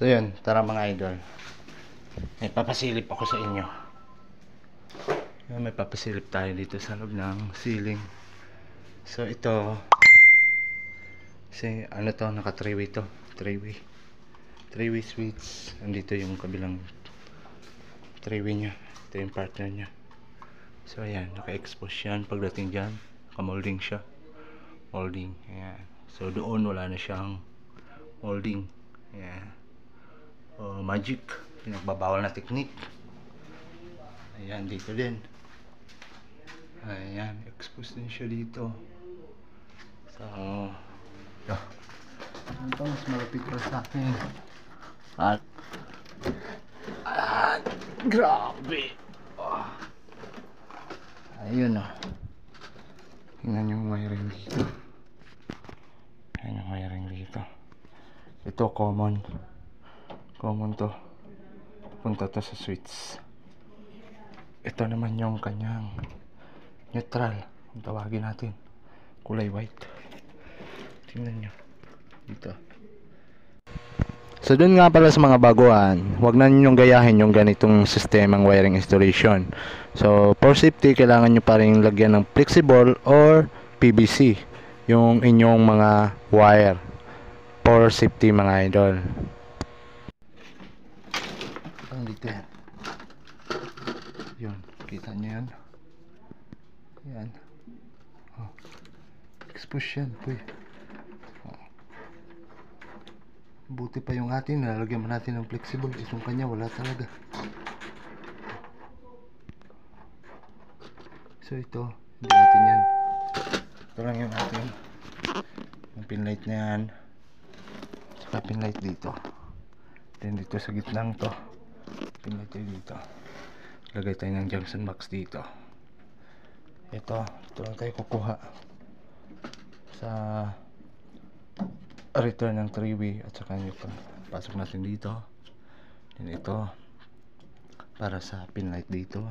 So yun, tara mga idol. May papasilip ako sa inyo. May papasilip tayo dito sa loob ng ceiling. So ito, kasi ano to, naka 3-way to. 3-way switch. Andito yung kabilang 3-way nya. Ito yung partner nya. So ayan, naka-expose yan. Pagdating dyan, naka-molding siya. Molding, ayan. So doon wala na siyang molding. Ayan. Magic, pinagbabawal na technique. Ayan, dito din. Ayan, expose din siya dito. So ito mas malapit pa sa akin. At grabe. Ayun o. Tingnan yung wiring dito. Ayan yung wiring dito. Ito common to. Punta to sa switch. Ito naman yung kanyang neutral, kung tawagin natin, kulay white. Tingnan nyo dito. So dun nga pala sa mga baguhan, huwag na ninyong gayahin yung ganitong sistemang wiring installation. So for safety, kailangan nyo pa rin lagyan ng flexible or PVC yung inyong mga wire for safety mga idol. Dito yan. Yun, kita nyo yan. Yan. Expose yan, boy. Buti pa yung atin, nalagyan mo natin ng flexible. Itong kanya wala talaga. So ito, hindi natin yan. Ito lang yung atin. Yung pinlight na yan. Saka pinlight dito. Then dito sa gitnang to, pinlight tayo dito. Lagay tayo ng junction box dito. Ito lang tayo kukuha sa return ng 3-way at saka yung pasok natin dito. Then ito para sa pinlight dito.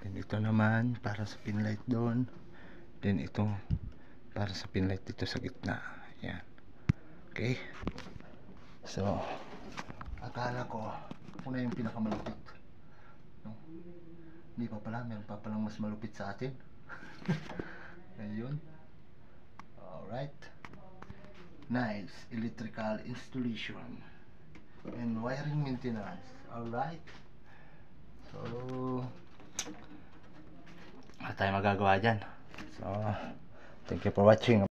Then ito naman para sa pinlight doon. Then ito para sa pinlight dito sa gitna. Ayan. Okay. So akala ko ako na yung pinakamalupit. No? Hindi pa pala, meron pa palang mas malupit sa atin. Ayun. Alright. Nice electrical installation and wiring maintenance. Alright. So wala tayong magagawa dyan. So thank you for watching.